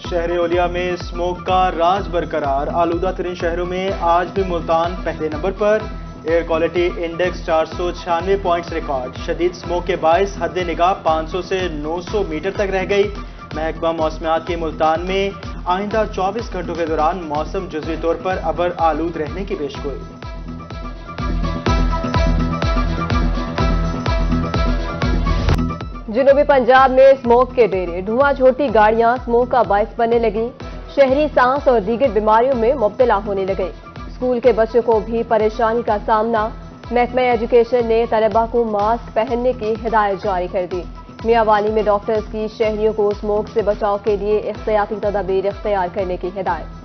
شہر اولیا میں اسموک کا راز برقرار، آلودہ ترین شہروں میں آج بھی ملتان پہلے نمبر پر، air quality index 496 points record, شدید اسموک کے باعث حد نگاہ 500 سے 900 میٹر تک رہ گئی۔ محکمہ موسمیات کے ملتان میں آئندہ 24 گھنٹوں کے دوران موسم جزوی طور پر ابر آلود رہنے کی پیشگوئی۔ جنوبی پنجاب میں اسموک کے ڈیرے، دھواں چھوڑتی گاڑیاں اسموک کا باعث بننے لگیں، شہری سانس اور دیگر بیماریوں میں مبتلا ہونے لگے۔ اسکول کے بچوں کو بھی پریشانی کا سامنا، محکمہ ایجوکیشن نے طلباء کو ماسک پہننے کی ہدایت جاری کر دی۔ میاں والی میں ڈاکٹرز کی شہریوں کو اسموک سے بچاؤ کے لیے احتیاطی تدابیر اختیار کرنے کی ہدایت۔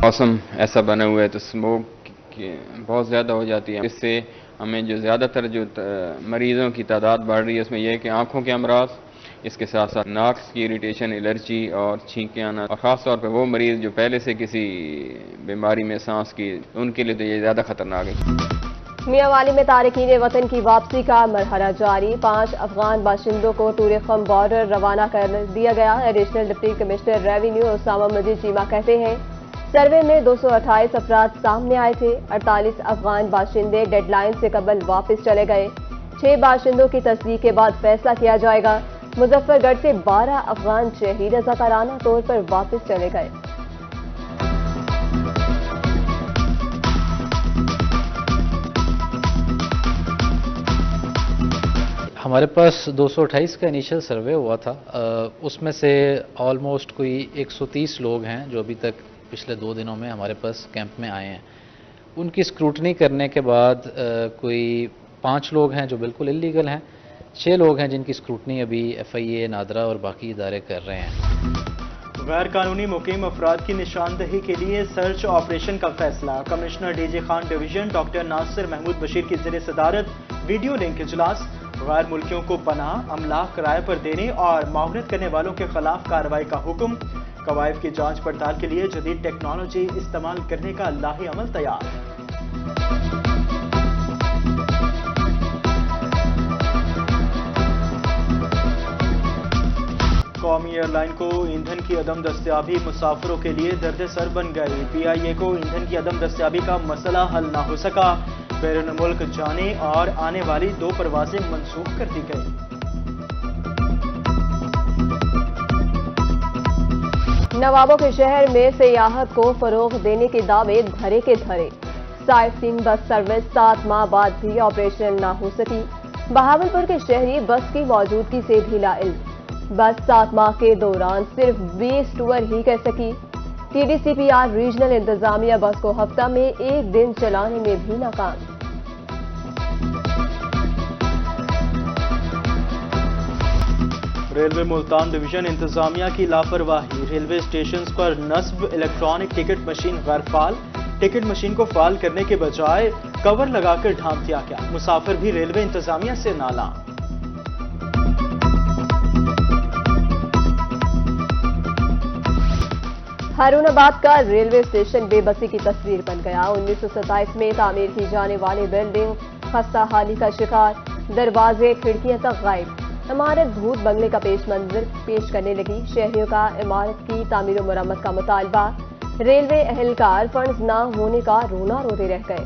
موسم ایسا بنا ہوا ہے تو اسموک بہت زیادہ ہو جاتی ہے، اس سے ہمیں جو زیادہ تر جو مریضوں کی تعداد بڑھ رہی ہے اس میں یہ ہے کہ آنکھوں کے امراض، اس کے ساتھ ساتھ ناک کی اریٹیشن، الرجی اور چھینکیں آنا، اور خاص طور پہ وہ مریض جو پہلے سے کسی بیماری میں سانس کی، ان کے لیے تو یہ زیادہ خطرناک ہے۔ میاں والی میں تارکین وطن کی واپسی کا مرحلہ جاری، 5 افغان باشندوں کو ٹورخم بارڈر روانہ کر دیا گیا۔ Additional deputy commissioner revenue Usama Majeed Cheema کہتے ہیں سروے میں 228 افراد سامنے آئے تھے، 48 افغان باشندے ڈیڈ لائن سے قبل واپس چلے گئے، 6 باشندوں کی تصدیق کے بعد فیصلہ کیا جائے گا۔ مظفر گڑھ سے 12 افغان شہری رضاکارانہ طور پر واپس چلے گئے۔ ہمارے پاس 228 کا انیشل سروے ہوا تھا، اس میں سے آلموسٹ کوئی 130 لوگ ہیں جو ابھی تک پچھلے 2 دنوں میں ہمارے پاس کیمپ میں آئے ہیں۔ ان کی اسکروٹنی کرنے کے بعد کوئی 5 لوگ ہیں جو بالکل اللیگل ہیں، 6 لوگ ہیں جن کی اسکروٹنی ابھی FIA، نادرا اور باقی ادارے کر رہے ہیں۔ غیر قانونی مقیم افراد کی نشاندہی کے لیے سرچ آپریشن کا فیصلہ، commissioner DG Khan division doctor Nasir Mehmood Bashir کی زیر صدارت ویڈیو لنک اجلاس، غیر ملکیوں کو پناہ، املاک کرائے پر دینے اور معاونت کرنے والوں کے خلاف کارروائی کا حکم، قوائف کی جانچ پڑتال کے لیے جدید ٹیکنالوجی استعمال کرنے کا لاہی عمل تیار۔ قومی ایئر لائن کو ایندھن کی عدم دستیابی مسافروں کے لیے درد سر بن گئی، PIA کو ایندھن کی عدم دستیابی کا مسئلہ حل نہ ہو سکا، بیرون ملک جانے اور آنے والی 2 پروازیں منسوخ کر دی گئی۔ نوابوں کے شہر میں سیاحت کو فروغ دینے کے دعوے دھرے کے دھرے، سائٹ سینگ بس سروس 7 ماہ بعد بھی آپریشنل نہ ہو سکی، بہاولپور کے شہری بس کی موجودگی سے بھی لا علم، بس 7 ماہ کے دوران صرف 20 ٹور ہی کر سکی، TDCPR ریجنل انتظامیہ بس کو ہفتہ میں 1 دن چلانے میں بھی ناکام۔ ریلوے ملتان ڈویژن انتظامیہ کی لاپرواہی، ریلوے اسٹیشنز پر نصب الیکٹرانک ٹکٹ مشین غیر فعال، ٹکٹ مشین کو فعال کرنے کے بجائے کور لگا کر ڈھانپ دیا گیا، مسافر بھی ریلوے انتظامیہ سے نالاں۔ ہارون آباد کا ریلوے اسٹیشن بے بسی کی تصویر بن گیا، 1927 میں تعمیر کی جانے والی بلڈنگ خستہ حالی کا شکار، دروازے کھڑکیاں تک غائب، عمارت بھوت بنگلے کا پیش منظر پیش کرنے لگی، شہریوں کا عمارت کی تعمیر و مرمت کا مطالبہ، ریلوے اہلکار فنڈز نہ ہونے کا رونا روتے رہ گئے۔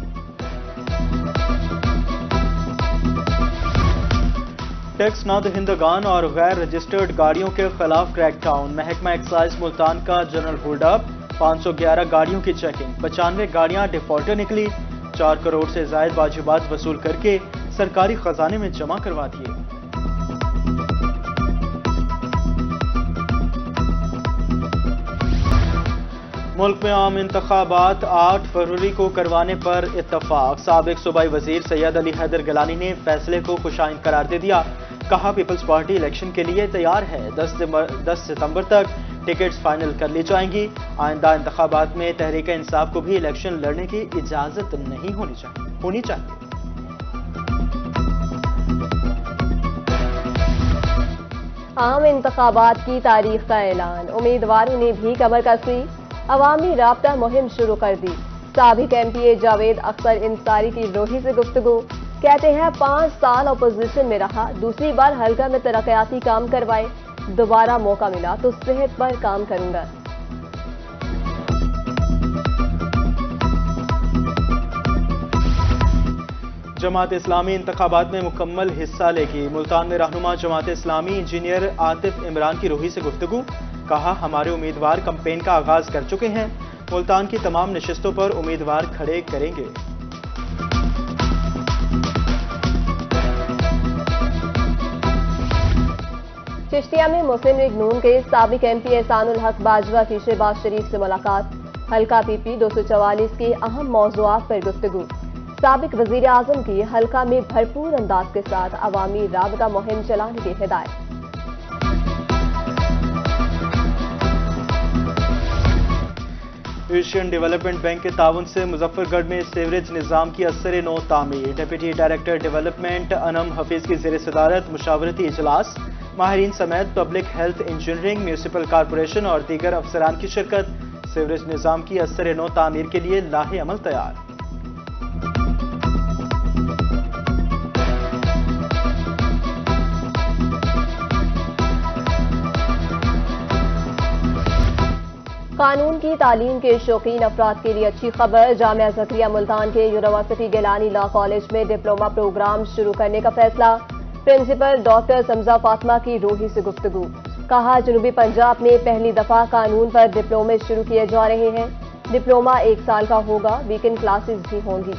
ٹیکس نہ دہندگان اور غیر رجسٹرڈ گاڑیوں کے خلاف کریک ڈاؤن، محکمہ ایکسائز ملتان کا جنرل ہولڈ اپ، 511 گاڑیوں کی چیکنگ، 95 گاڑیاں ڈیفالٹر نکلی، 4 کروڑ سے زائد واجبات وصول کر کے سرکاری خزانے میں جمع کروا دیے۔ ملک میں عام انتخابات 8 فروری کو کروانے پر اتفاق، سابق صوبائی وزیر سید علی حیدر گیلانی نے فیصلے کو خوشائند قرار دے دیا، کہا پیپلز پارٹی الیکشن کے لیے تیار ہے، 10 ستمبر تک ٹکٹس فائنل کر لی جائیں گی، آئندہ انتخابات میں تحریک انصاف کو بھی الیکشن لڑنے کی اجازت نہیں ہونی چاہیے۔ عام انتخابات کی تاریخ کا اعلان، امیدواروں نے بھی کمر کسی، عوامی رابطہ مہم شروع کر دی، سابق MP جاوید اختر انصاری کی روحی سے گفتگو، کہتے ہیں 5 سال اپوزیشن میں رہا، دوسری بار حلقہ میں ترقیاتی کام کروائے، دوبارہ موقع ملا تو صحت پر کام کروں گا۔ جماعت اسلامی انتخابات میں مکمل حصہ لے گی، ملتان میں رہنما جماعت اسلامی انجینئر عاطف عمران کی روحی سے گفتگو، کہا ہمارے امیدوار کمپین کا آغاز کر چکے ہیں، ملتان کی تمام نشستوں پر امیدوار کھڑے کریں گے۔ چشتیہ میں مسلم لیگ نون کے سابق MP احسان الحق باجوہ کی شہباز شریف سے ملاقات، حلقہ PP 244 کے اہم موضوعات پر گفتگو، سابق وزیر اعظم کی حلقہ میں بھرپور انداز کے ساتھ عوامی رابطہ مہم چلانے کی ہدایت۔ ایشین ڈیولپمنٹ بینک کے تعاون سے مظفر گڑھ میں سیوریج نظام کی اثر نو تعمیر، ڈپٹی ڈائریکٹر ڈیولپمنٹ انم حفیظ کی زیر صدارت مشاورتی اجلاس، ماہرین سمیت public health engineering, municipal corporation اور دیگر افسران کی شرکت، سیوریج نظام کی اثر نو تعمیر کے لیے لاہ عمل تیار۔ قانون کی تعلیم کے شوقین افراد کے لیے اچھی خبر، جامعہ زکریا ملتان کے یونیورسٹی گیلانی لا کالج میں ڈپلومہ پروگرام شروع کرنے کا فیصلہ، پرنسپل ڈاکٹر سمزہ فاطمہ کی روحی سے گفتگو، کہا جنوبی پنجاب میں پہلی دفعہ قانون پر ڈپلومے شروع کیے جا رہے ہیں، ڈپلومہ 1 سال کا ہوگا، ویکنڈ کلاسز بھی ہوں گی۔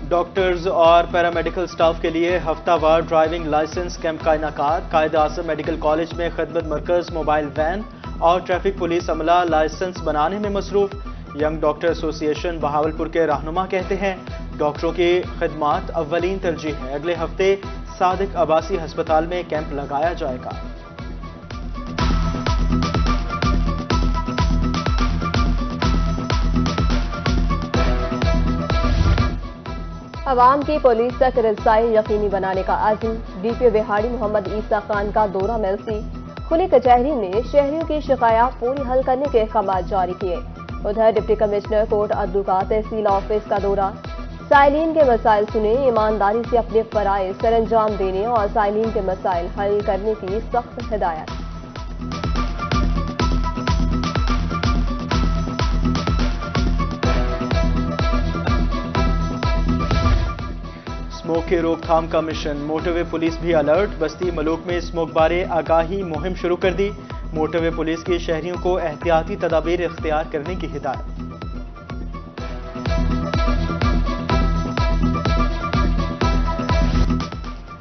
ڈاکٹرز اور پیرامیڈیکل سٹاف کے لیے ہفتہ وار ڈرائیونگ لائسنس کیمپ کا انعقاد، قائد اعظم میڈیکل کالج میں خدمت مرکز، موبائل وین اور ٹریفک پولیس عملہ لائسنس بنانے میں مصروف۔ ینگ ڈاکٹر ایسوسی ایشن بہاولپور کے رہنما کہتے ہیں ڈاکٹروں کی خدمات اولین ترجیح ہے، اگلے ہفتے صادق عباسی ہسپتال میں کیمپ لگایا جائے گا۔ عوام کی پولیس تک رسائی یقینی بنانے کا عزم، DPO بہاڑی محمد عیسیٰ خان کا دورہ ملسی، کھلی کچہری نے شہریوں کی شکایات پوری حل کرنے کے احکامات جاری کیے۔ ادھر ڈپٹی کمشنر کوٹ اردو کا تحصیل آفس کا دورہ، سائلین کے مسائل سنے، ایمانداری سے اپنے فرائض سر انجام دینے اور سائلین کے مسائل حل کرنے کی سخت ہدایت۔ اسموک کی روک تھام کا مشن، موٹر وے پولیس بھی الرٹ، بستی ملوک میں اسموک بارے آگاہی مہم شروع کر دی، موٹر وے پولیس کی شہریوں کو احتیاطی تدابیر اختیار کرنے کی ہدایت۔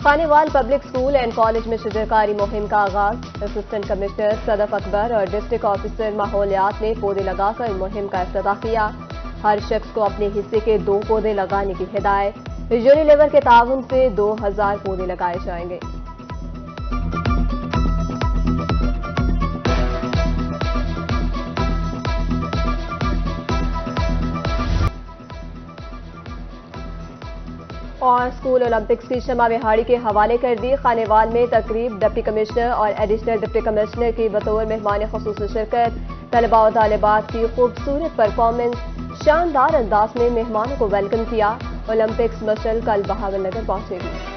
Khanewal public school and college میں شجرکاری مہم کا آغاز، اسسٹنٹ کمشنر صدف اکبر اور ڈسٹرکٹ آفیسر ماحولیات نے پودے لگا کر مہم کا افتتاح کیا، ہر شخص کو اپنے حصے کے 2 پودے لگانے کی ہدایت، یونیلیور کے تعاون سے 2000 پودے لگائے جائیں گے۔ اور اسکول اولمپکس کی شمع بہاڑی کے حوالے کر دی، خانیوال میں تقریب، ڈپٹی کمشنر اور ایڈیشنل ڈپٹی کمشنر کی بطور مہمان خصوصی شرکت، طلباء و طالبات کی خوبصورت پرفارمنس، شاندار انداز میں مہمانوں کو ویلکم کیا۔ اولمپکس مشعل کل بہاول نگر پہنچے گی۔